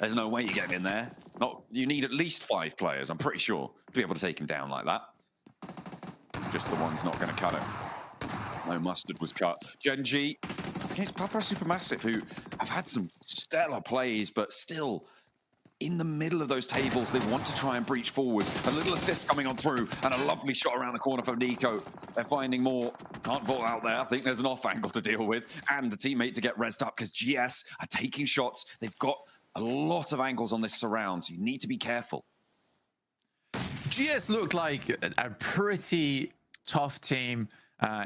There's no way you're getting in there. You need at least 5 players, I'm pretty sure, to be able to take him down like that. Just the one's not going to cut it. No mustard was cut. Genji against Papa Supermassive, who have had some stellar plays, but still in the middle of those tables, they want to try and breach forwards. A little assist coming on through, and a lovely shot around the corner from Nico. They're finding more. Can't vault out there. I think there's an off angle to deal with, and a teammate to get rezzed up because GS are taking shots. They've got a lot of angles on this surround, so you need to be careful. GS looked like a pretty tough team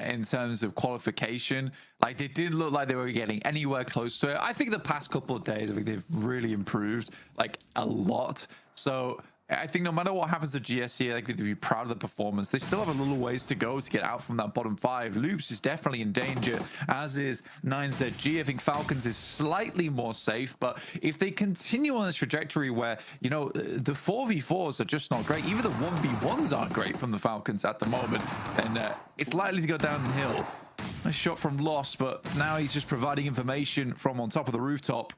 in terms of qualification. Like, they didn't look like they were getting anywhere close to it. I think the past couple of days, I think they've really improved, like, a lot. So I think no matter what happens to GS here, they could be proud of the performance. They still have a little ways to go to get out from that bottom 5. Loops is definitely in danger, as is 9ZG. I think Falcons is slightly more safe, but if they continue on this trajectory where, you know, the 4v4s are just not great, even the 1v1s aren't great from the Falcons at the moment, then it's likely to go downhill. Nice shot from Lost, but now he's just providing information from on top of the rooftop.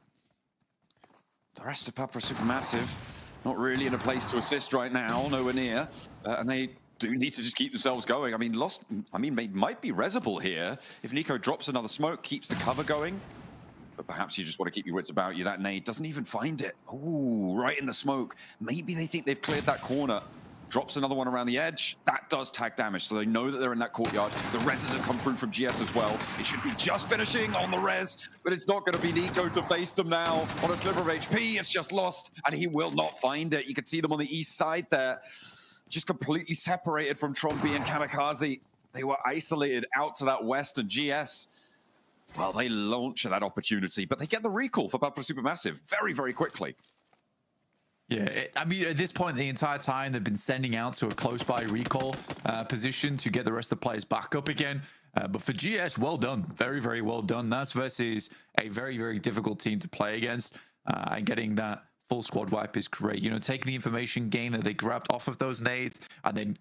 The rest of Papa Supermassive not really in a place to assist right now, nowhere near. And they do need to just keep themselves going. I mean, they might be rezzable here. If Nico drops another smoke, keeps the cover going. But perhaps you just want to keep your wits about you. That nade doesn't even find it. Ooh, right in the smoke. Maybe they think they've cleared that corner. Drops another one around the edge. That does tag damage, so they know that they're in that courtyard. The reses have come through from GS as well. It should be just finishing on the res, but it's not going to be Nico to face them now. On a sliver of HP, it's just Lost, and he will not find it. You can see them on the east side there, just completely separated from Trombi and Kamikaze. They were isolated out to that west, and GS, well, they launch that opportunity, but they get the recall for Papa Supermassive very, very quickly. Yeah, I mean, at this point, the entire time, they've been sending out to a close-by recall position to get the rest of the players back up again. But for GS, well done. Very, very well done. That's versus a very, very difficult team to play against. And getting that full squad wipe is great. You know, taking the information gain that they grabbed off of those nades and then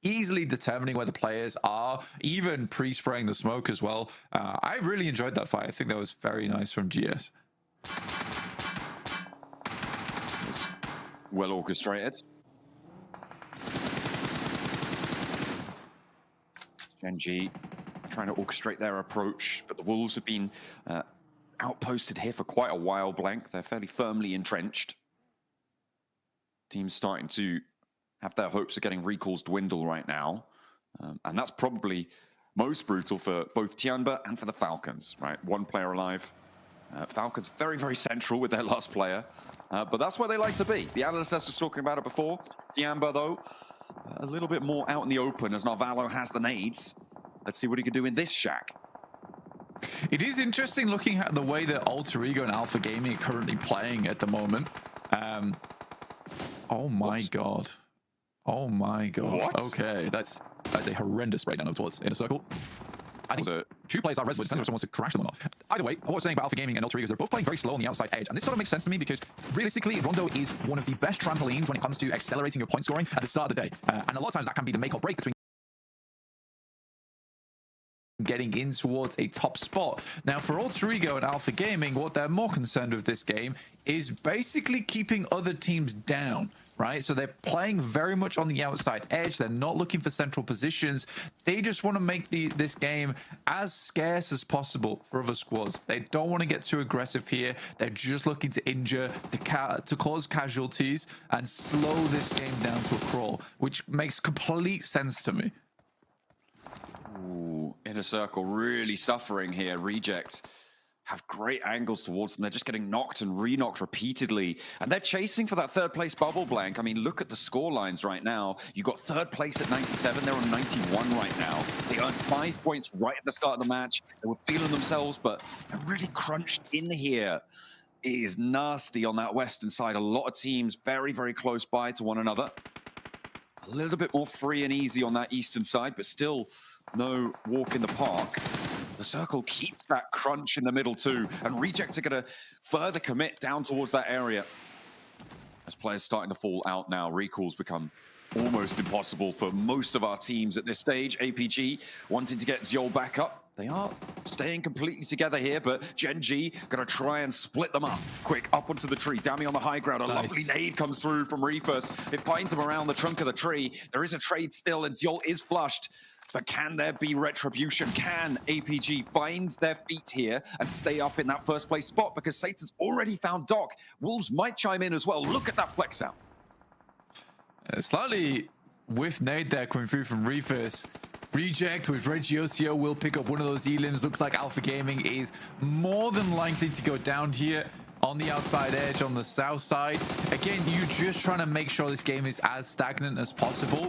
easily determining where the players are, even pre-spraying the smoke as well. I really enjoyed that fight. I think that was very nice from GS. Well orchestrated. Genji trying to orchestrate their approach, but the Wolves have been outposted here for quite a while, Blank. They're fairly firmly entrenched. Team's starting to have their hopes of getting recalls dwindle right now. And that's probably most brutal for both Tianba and for the Falcons, right? One player alive. Falcons very, very central with their last player. But that's where they like to be. The analyst was talking about it before. Tianba, though, a little bit more out in the open as Narvalo has the nades. Let's see what he can do in this shack. It is interesting looking at the way that Alter Ego and Alpha Gaming are currently playing at the moment. Oh my god. Oh my god. What? Okay, that's a horrendous breakdown of towards inner circle. I think two players are resolute, depending if someone wants to crash them or not. Either way, what I was saying about Alpha Gaming and Alter Ego is they're both playing very slow on the outside edge, and this sort of makes sense to me because realistically, Rondo is one of the best trampolines when it comes to accelerating your point scoring at the start of the day. And a lot of times that can be the make or break between getting in towards a top spot. Now, for Alter Ego and Alpha Gaming, what they're more concerned with this game is basically keeping other teams down. Right, so they're playing very much on the outside edge. They're not looking for central positions. They just want to make this game as scarce as possible for other squads. They don't want to get too aggressive here. They're just looking to injure, to cause casualties and slow this game down to a crawl, which makes complete sense to me. Ooh, inner circle really suffering here. Reject have great angles towards them. They're just getting knocked and re-knocked repeatedly. And they're chasing for that third place bubble, Blank. I mean, look at the score lines right now. You got third place at 97. They're on 91 right now. They earned 5 points right at the start of the match. They were feeling themselves, but they're really crunched in here. It is nasty on that western side. A lot of teams very, very close by to one another. A little bit more free and easy on that eastern side, but still no walk in the park. The circle keeps that crunch in the middle too, and Reject are going to further commit down towards that area. As players starting to fall out now, recalls become almost impossible for most of our teams at this stage. APG wanting to get Ziol back up. They are staying completely together here, but Gen G gonna try and split them up. Quick, up onto the tree. Dami on the high ground. A lovely nade comes through from Reefus. It finds him around the trunk of the tree. There is a trade still, and Zjol is flushed. But can there be retribution? Can APG find their feet here and stay up in that first place spot? Because Satan's already found Doc. Wolves might chime in as well. Look at that flex out. Slightly whiff nade there coming through from Reefus. Reject with Regiocio will pick up one of those elims. Looks like Alpha Gaming is more than likely to go down here on the outside edge on the south side. Again, you're just trying to make sure this game is as stagnant as possible.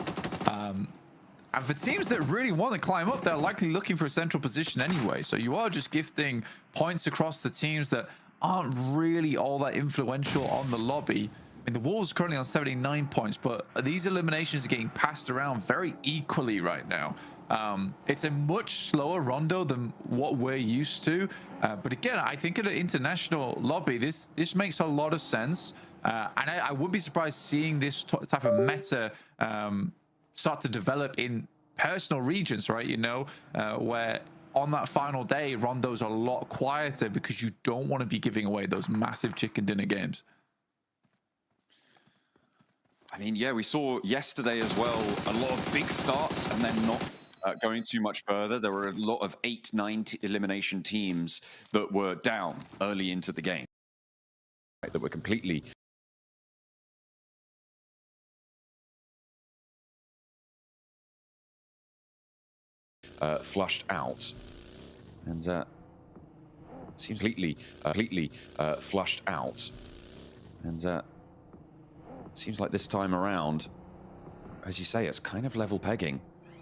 And for teams that really want to climb up, they're likely looking for a central position anyway. So you are just gifting points across the teams that aren't really all that influential on the lobby. I mean, the Wolves are currently on 79 points, but these eliminations are getting passed around very equally right now. It's a much slower rondo than what we're used to. But again, I think at an international lobby, this makes a lot of sense. And I wouldn't be surprised seeing this type of meta start to develop in personal regions, right? You know, where on that final day, rondos are a lot quieter because you don't want to be giving away those massive chicken dinner games. I mean, yeah, we saw yesterday as well a lot of big starts and then not going too much further. There were a lot of 8-9 elimination teams that were down early into the game, right, that were completely flushed out. And seems completely flushed out. And seems like this time around, as you say, it's kind of level pegging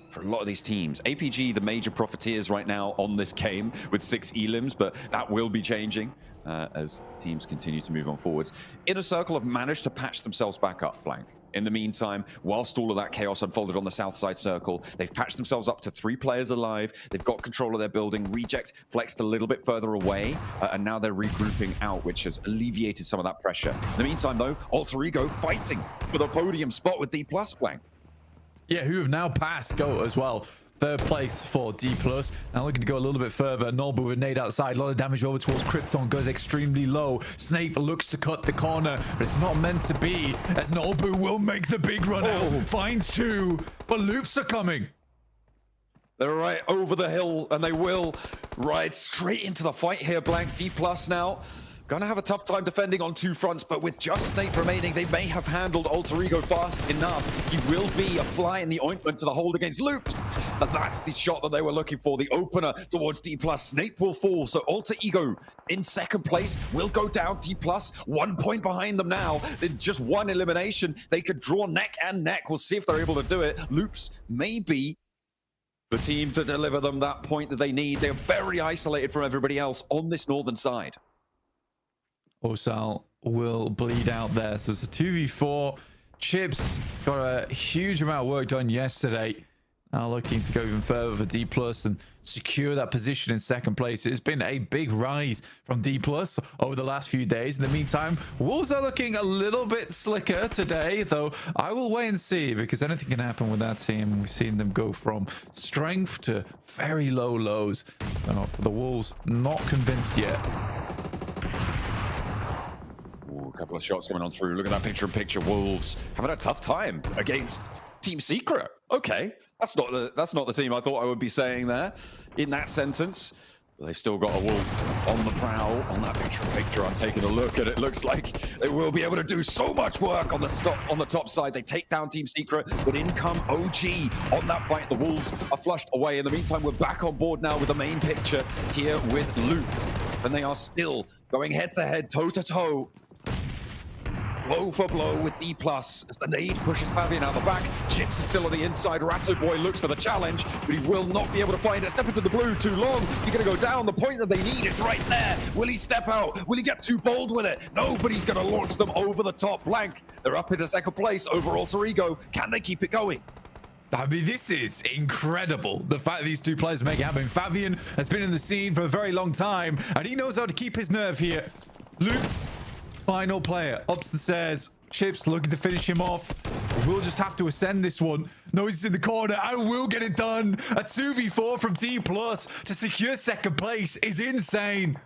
for a lot of these teams. APG, the major profiteers right now on this game with 6 elims, but that will be changing as teams continue to move on forwards. Inner Circle have managed to patch themselves back up, Blank. In the meantime, whilst all of that chaos unfolded on the south side circle, they've patched themselves up to 3 players alive. They've got control of their building. Reject flexed a little bit further away, and now they're regrouping out, which has alleviated some of that pressure. In the meantime, though, Alter Ego fighting for the podium spot with D+, Blank. Yeah, who have now passed GOAT as well. Third place for D+. Now looking to go a little bit further. Nolbu with nade outside. A lot of damage over towards Krypton. Goes extremely low. Snape looks to cut the corner, but it's not meant to be, as Nolbu will make the big run out. Finds 2, but loops are coming. They're right over the hill, and they will ride straight into the fight here, Blank. D+ now gonna have a tough time defending on 2 fronts, but with just Snape remaining, they may have handled Alter Ego fast enough. He will be a fly in the ointment to the hold against Loops. And that's the shot that they were looking for, the opener towards D+. Snape will fall, so Alter Ego in second place will go down. D+, 1 point behind them now. In just 1 elimination, they could draw neck and neck. We'll see if they're able to do it. Loops may be the team to deliver them that point that they need. They're very isolated from everybody else on this northern side. Osal will bleed out there. So it's a 2v4. Chips got a huge amount of work done yesterday. Now looking to go even further for D+ and secure that position in second place. It's been a big rise from D+ over the last few days. In the meantime, Wolves are looking a little bit slicker today, though I will wait and see, because anything can happen with that team. We've seen them go from strength to very low lows. For the Wolves, not convinced yet. A couple of shots coming on through. Look at that picture-in-picture. Wolves having a tough time against Team Secret. Okay, that's not the team I thought I would be saying there in that sentence. But they've still got a Wolf on the prowl on that picture-in-picture. I'm taking a look at it. Looks like they will be able to do so much work on the top side. They take down Team Secret, but in come OG on that fight. The Wolves are flushed away. In the meantime, we're back on board now with the main picture here with Luke, and they are still going head-to-head, toe-to-toe. Blow for blow with D+, as the nade pushes Fabian out the back. Chips is still on the inside. Ratto Boy looks for the challenge, but he will not be able to find it. Step into the blue too long. You're going to go down. The point that they need is right there. Will he step out? Will he get too bold with it? No, but he's going to launch them over the top. Blank. They're up into second place over Alter Ego. Can they keep it going? I mean, this is incredible. The fact that these 2 players make it happen. Fabian has been in the scene for a very long time, and he knows how to keep his nerve here. Loops. Final player, ups the stairs, Chips looking to finish him off. We'll just have to ascend this one. Noise in the corner and we'll get it done. A 2v4 from D+ to secure second place is insane.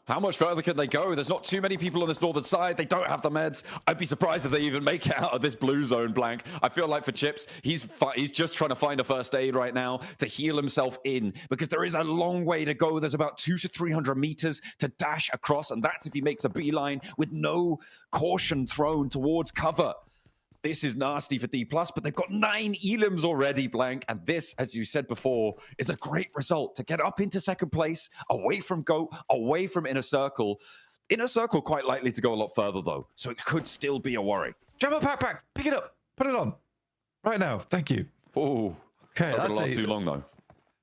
How much further can they go? There's not too many people on this northern side. They don't have the meds. I'd be surprised if they even make it out of this blue zone, Blank. I feel like for Chips, he's just trying to find a first aid right now to heal himself in, because there is a long way to go. There's about 200 to 300 meters to dash across, and that's if he makes a beeline with no caution thrown towards cover. This is nasty for D+, but they've got 9 elims already, Blank. And this, as you said before, is a great result to get up into second place, away from GOAT, away from Inner Circle. Inner Circle quite likely to go a lot further, though, so it could still be a worry. Jump up, backpack. Pick it up. Put it on. Right now. Thank you. Oh, okay, it's not going to last too long, though.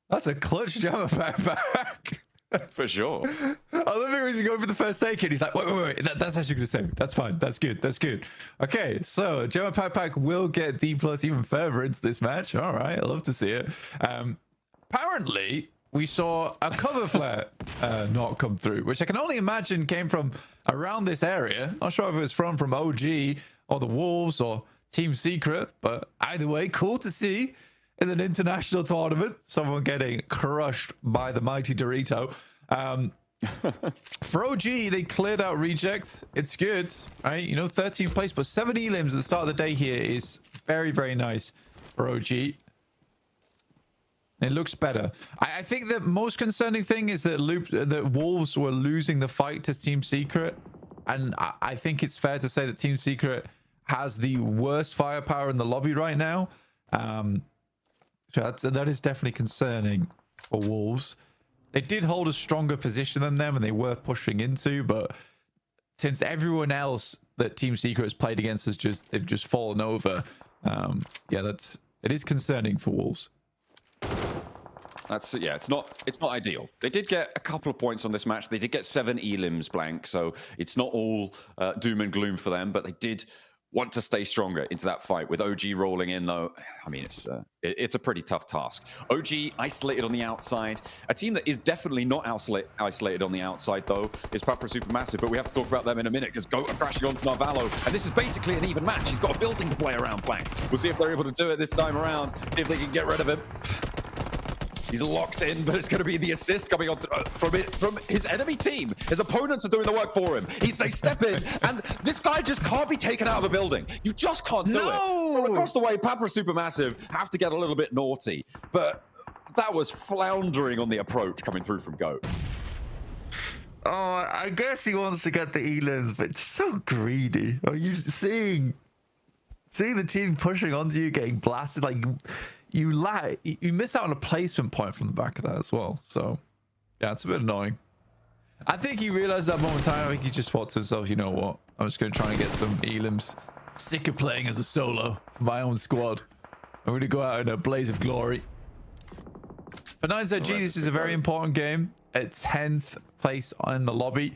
That's a clutch jump backpack. For sure. I love it when he's going for the first take and he's like, wait. That's actually going to save. That's fine. That's good. That's good. Okay, so Gemma Pack will get D+ even further into this match. All right, I love to see it. Apparently, we saw a cover flare not come through, which I can only imagine came from around this area. Not sure if it was from OG or the Wolves or Team Secret, but either way, cool to see. In an international tournament, someone getting crushed by the mighty Dorito. For OG, they cleared out rejects. It's good, right? You know, 13th place, but 7 elims at the start of the day here is very, very nice for OG. It looks better. I think the most concerning thing is that Wolves were losing the fight to Team Secret. And I think it's fair to say that Team Secret has the worst firepower in the lobby right now. So that is definitely concerning for Wolves. They did hold a stronger position than them and they were pushing into, but since everyone else that Team Secret has played against they've just fallen over. Yeah, it is concerning for Wolves. Yeah, it's not ideal. They did get a couple of points on this match. They did get 7 elims, Blank, so it's not all doom and gloom for them, but they did want to stay stronger into that fight. With OG rolling in, though, I mean, it's a pretty tough task. OG isolated on the outside. A team that is definitely not isolated on the outside, though, is Papra Supermassive, but we have to talk about them in a minute, because GOAT are crashing onto Narvalo, and this is basically an even match. He's got a building to play around, Blank. We'll see if they're able to do it this time around, see if they can get rid of him. He's locked in, but it's going to be the assist coming on from his enemy team. His opponents are doing the work for him. They step in, and this guy just can't be taken out of the building. You just can't do it. From across the way, Papra Supermassive have to get a little bit naughty, but that was floundering on the approach coming through from GOAT. Oh, I guess he wants to get the elims, but it's so greedy. Are you seeing the team pushing onto you, getting blasted? Like, you miss out on a placement point from the back of that as well. So yeah, it's a bit annoying. I think he realized that momentarily. I think he just thought to himself, you know what, I'm just going to try and get some elims. Sick of playing as a solo for my own squad. I'm going to go out in a blaze of glory. For 9ZG, this is a very important game. At 10th place in the lobby.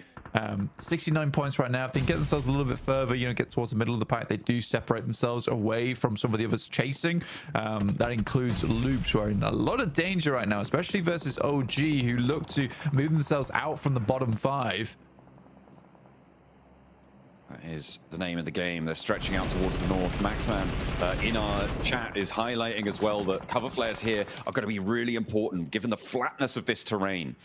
69 points right now. If they can get themselves a little bit further, you know, get towards the middle of the pack, they do separate themselves away from some of the others chasing. That includes Loops, who are in a lot of danger right now, especially versus OG, who look to move themselves out from the bottom 5. That is the name of the game. They're stretching out towards the north. Maxman in our chat is highlighting as well that cover flares here are going to be really important given the flatness of this terrain.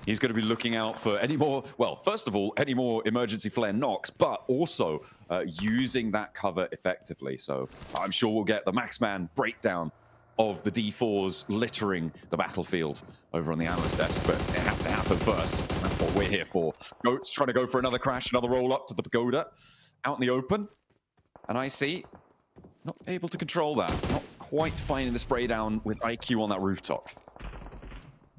He's going to be looking out for any more, well, first of all, any more emergency flare knocks, but also using that cover effectively. So I'm sure we'll get the Maxman breakdown of the D4s littering the battlefield over on the analyst desk, but it has to happen first. That's what we're here for. Goat's trying to go for another crash, another roll up to the pagoda, out in the open. And I see, not able to control that. Not quite finding the spray down with IQ on that rooftop.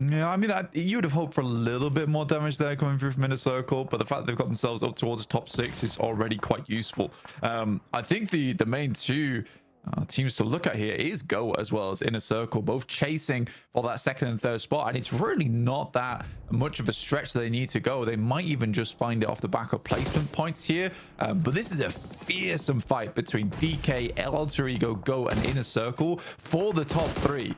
Yeah, I mean, you would have hoped for a little bit more damage there coming through from Inner Circle, but the fact they've got themselves up towards the top 6 is already quite useful. I think the main two teams to look at here is GOAT as well as Inner Circle, both chasing for that 2nd and 3rd spot, and it's really not that much of a stretch that they need to go. They might even just find it off the back of placement points here, but this is a fearsome fight between DK, Alter Ego, GOAT, and Inner Circle for the top 3.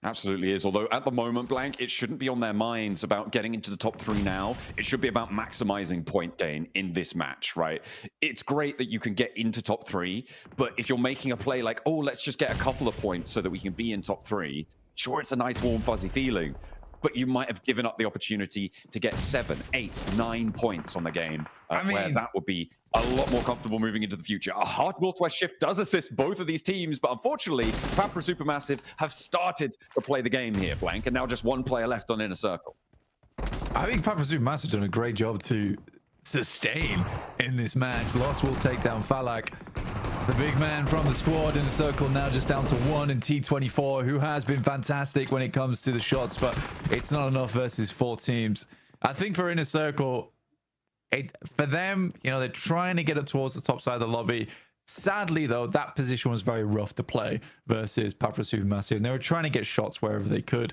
Absolutely is. Although at the moment, Blank, it shouldn't be on their minds about getting into the top 3 now. It should be about maximizing point gain in this match, right? It's great that you can get into top 3, but if you're making a play like, oh, let's just get a couple of points so that we can be in top 3, sure, it's a nice, warm, fuzzy feeling, but you might have given up the opportunity to get 7, 8, 9 points on the game, where that would be a lot more comfortable moving into the future. A hard Northwest shift does assist both of these teams, but unfortunately, Papra Supermassive have started to play the game here, Blank, and now just one player left on Inner Circle. I think Papra Supermassive done a great job to sustain in this match. Lost will take down Falak. The big man from the squad in the circle now just down to 1 in T24, who has been fantastic when it comes to the shots, but it's not enough versus 4 teams. I think for Inner Circle, for them, you know, they're trying to get up towards the top side of the lobby. Sadly, though, that position was very rough to play versus Papra Supermassive, and they were trying to get shots wherever they could.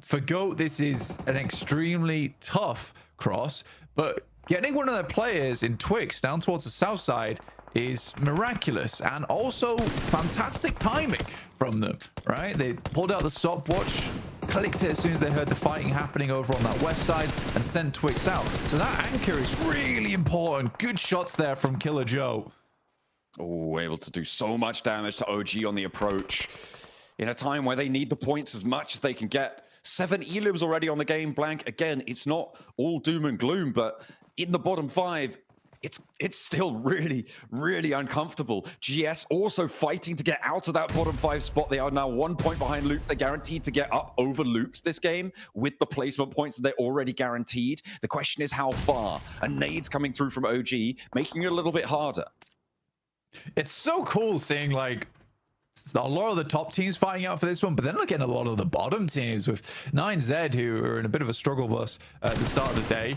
For GOAT, this is an extremely tough cross, but getting one of their players in Twix down towards the south side is miraculous and also fantastic timing from them, right? They pulled out the stopwatch, clicked it as soon as they heard the fighting happening over on that west side, and sent Twix out. So that anchor is really important. Good shots there from Killer Joe. Oh, able to do so much damage to OG on the approach in a time where they need the points as much as they can get. 7 elims already on the game, Blank. Again, it's not all doom and gloom, but in the bottom 5, it's still really, really uncomfortable. GS also fighting to get out of that bottom 5 spot. They are now 1 point behind Loops. They're guaranteed to get up over Loops this game with the placement points that they're already guaranteed. The question is how far? And nades coming through from OG, making it a little bit harder. It's so cool seeing like a lot of the top teams fighting out for this one, but then looking at a lot of the bottom teams with 9Z, who are in a bit of a struggle bus at the start of the day.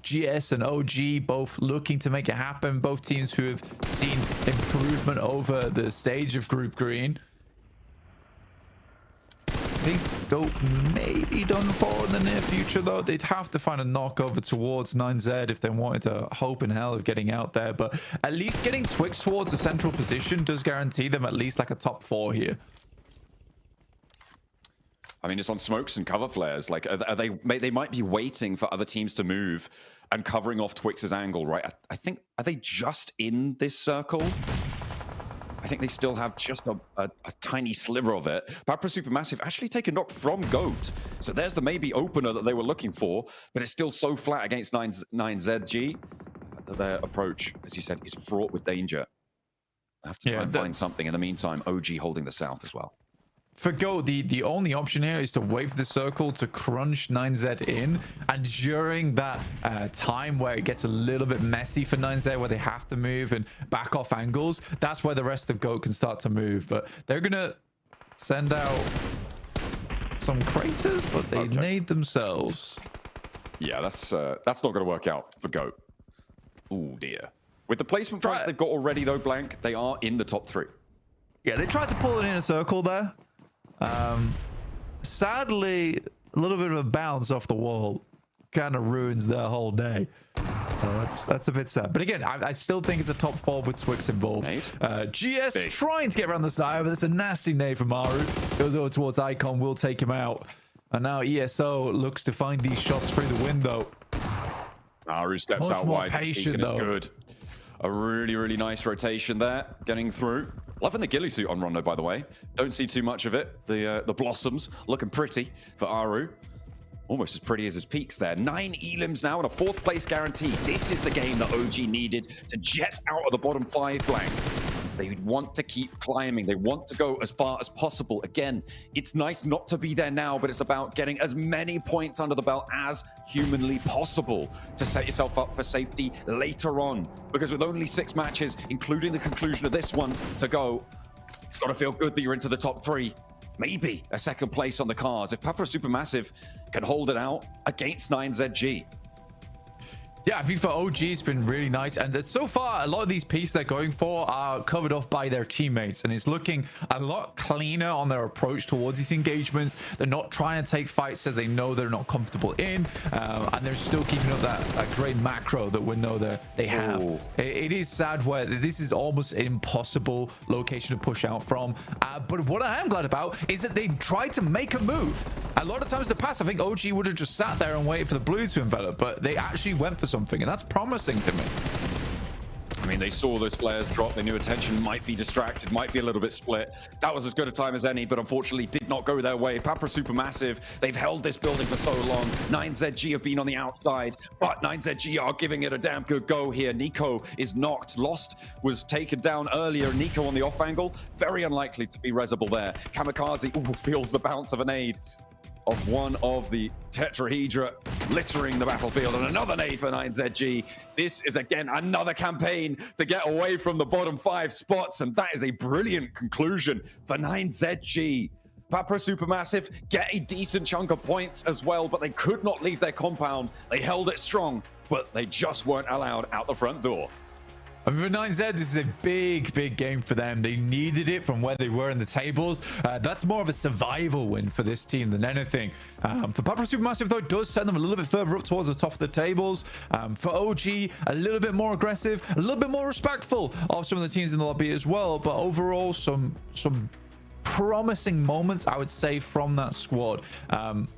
GS and OG both looking to make it happen. Both teams who have seen improvement over the stage of Group Green. I think GOAT may be done for in the near future, though. They'd have to find a knock over towards 9Z if they wanted to hope in hell of getting out there. But at least getting Twix towards the central position does guarantee them at least like a top 4 here. I mean, it's on smokes and cover flares. Like, they might be waiting for other teams to move and covering off Twix's angle, right? I think, are they just in this circle? I think they still have just a tiny sliver of it. Papra Supermassive actually take a knock from GOAT. So there's the maybe opener that they were looking for, but it's still so flat against 9ZG. Their approach, as you said, is fraught with danger. I have to try and find something. In the meantime, OG holding the south as well. For GOAT, the only option here is to wait for the circle to crunch 9Z in, and during that time where it gets a little bit messy for 9Z, where they have to move and back off angles, that's where the rest of GOAT can start to move. But they're gonna send out some craters, but they need themselves. Yeah, that's not gonna work out for GOAT. Oh dear. With the placement points they've got already, though, Blank, they are in the top 3. Yeah, they tried to pull it in a circle there. Sadly, a little bit of a bounce off the wall kind of ruins their whole day. So that's a bit sad. But again, I still think it's a top 4 with Twix involved. GS trying to get around the side, but it's a nasty nade from Maru. Goes over towards Icon, will take him out. And now ESO looks to find these shots through the window. Maru steps out wide. Patient, though. Good. A really, really nice rotation there, getting through. Loving the ghillie suit on Rondo, by the way. Don't see too much of it. The blossoms looking pretty for Aru. Almost as pretty as his peaks there. 9 elims now and a 4th place guarantee. This is the game that OG needed to jet out of the bottom 5 Blank. They want to keep climbing. They want to go as far as possible. Again, it's nice not to be there now, but it's about getting as many points under the belt as humanly possible to set yourself up for safety later on. Because with only 6 matches, including the conclusion of this one to go, it's got to feel good that you're into the top 3. Maybe a 2nd place on the cards if Papra Supermassive can hold it out against 9ZG. Yeah, I think for OG, it's been really nice. And that so far, a lot of these pieces they're going for are covered off by their teammates. And it's looking a lot cleaner on their approach towards these engagements. They're not trying to take fights that they know they're not comfortable in. And they're still keeping up that great macro that we know that they have. It is sad where this is almost an impossible location to push out from. But what I am glad about is that they've tried to make a move. A lot of times in the past, I think OG would have just sat there and waited for the blue to envelop. But they actually went for something, and that's promising to me. I mean, they saw those flares drop. They knew attention might be distracted, might be a little bit split. That was as good a time as any, but unfortunately did not go their way. Papra Supermassive, they've held this building for so long. 9ZG have been on the outside, but 9ZG are giving it a damn good go here. Nico is knocked. Lost was taken down earlier. Nico on the off angle, very unlikely to be resable there. Kamikaze feels the bounce of a nade of one of the tetrahedra littering the battlefield, and another nade for 9ZG. This is again another campaign to get away from the bottom 5 spots, and that is a brilliant conclusion for 9ZG. Papra Supermassive get a decent chunk of points as well, but they could not leave their compound. They held it strong, but they just weren't allowed out the front door. I mean, for 9Z, this is a big game for them. They needed it from where they were in the tables. That's more of a survival win for this team than anything. For Papra Supermassive, though, it does send them a little bit further up towards the top of the tables. For OG, a little bit more aggressive, a little bit more respectful of some of the teams in the lobby as well. But overall, some promising moments, I would say, from that squad. I'm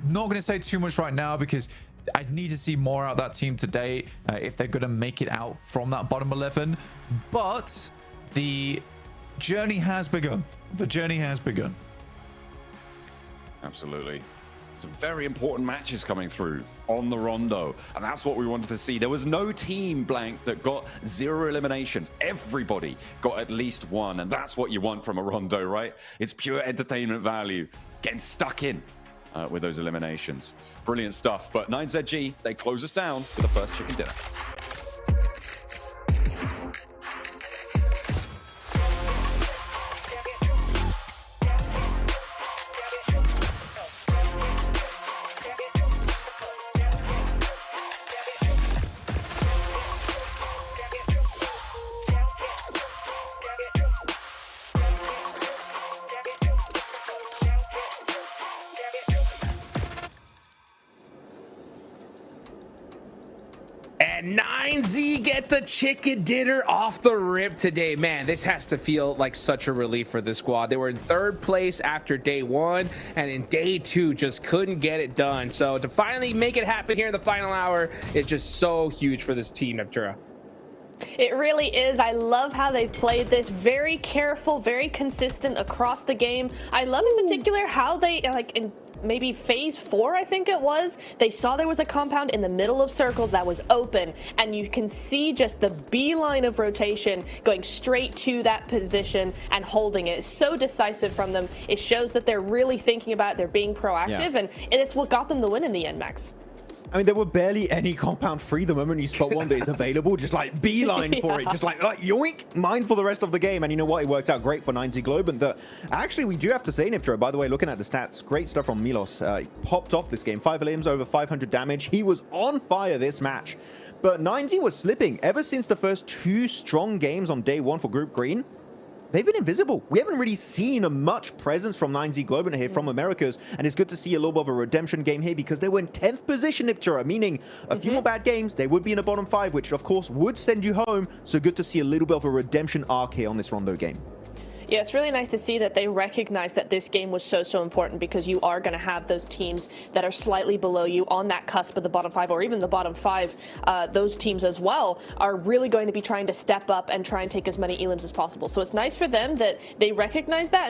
not going to say too much right now because I need to see more out of that team today if they're going to make it out from that bottom 11. But the journey has begun. The journey has begun. Absolutely. Some very important matches coming through on the Rondo, and that's what we wanted to see. There was no team blank that got 0 eliminations. Everybody got at least 1, and that's what you want from a Rondo, right? It's pure entertainment value. Getting stuck in with those eliminations. Brilliant stuff. But 9ZG, they close us down with the first chicken dinner. And 9Z get the chicken dinner off the rip today. Man, this has to feel like such a relief for the squad. They were in 3rd place after day 1, and in day 2 just couldn't get it done. So to finally make it happen here in the final hour is just so huge for this team, Neptura. It really is. I love how they've played this. Very careful, very consistent across the game. I love in particular how they, like, in maybe phase 4, I think it was, they saw there was a compound in the middle of circles that was open, and you can see just the beeline of rotation going straight to that position and holding it. It's so decisive from them. It shows that they're really thinking about it, they're being proactive, and it's what got them the win in the end, Max. I mean, there were barely any compound free the moment you spot one that is available. Just like beeline for it, just like yoink, mine for the rest of the game. And you know what? It worked out great for 9Z Globe. And actually, we do have to say, Niptro, by the way, looking at the stats, great stuff from Milos. He popped off this game, 5 limbs, over 500 damage. He was on fire this match. But 9Z was slipping ever since the first 2 strong games on day 1 for Group Green. They've been invisible. We haven't really seen a much presence from 9Z Globe here from Americas, and it's good to see a little bit of a redemption game here because they were in 10th position, Niptura, meaning a few more bad games, they would be in the bottom 5, which of course would send you home. So good to see a little bit of a redemption arc here on this Rondo game. Yeah, it's really nice to see that they recognize that this game was so important because you are going to have those teams that are slightly below you on that cusp of the bottom 5 or even the bottom 5. Those teams as well are really going to be trying to step up and try and take as many elims as possible. So it's nice for them that they recognize that.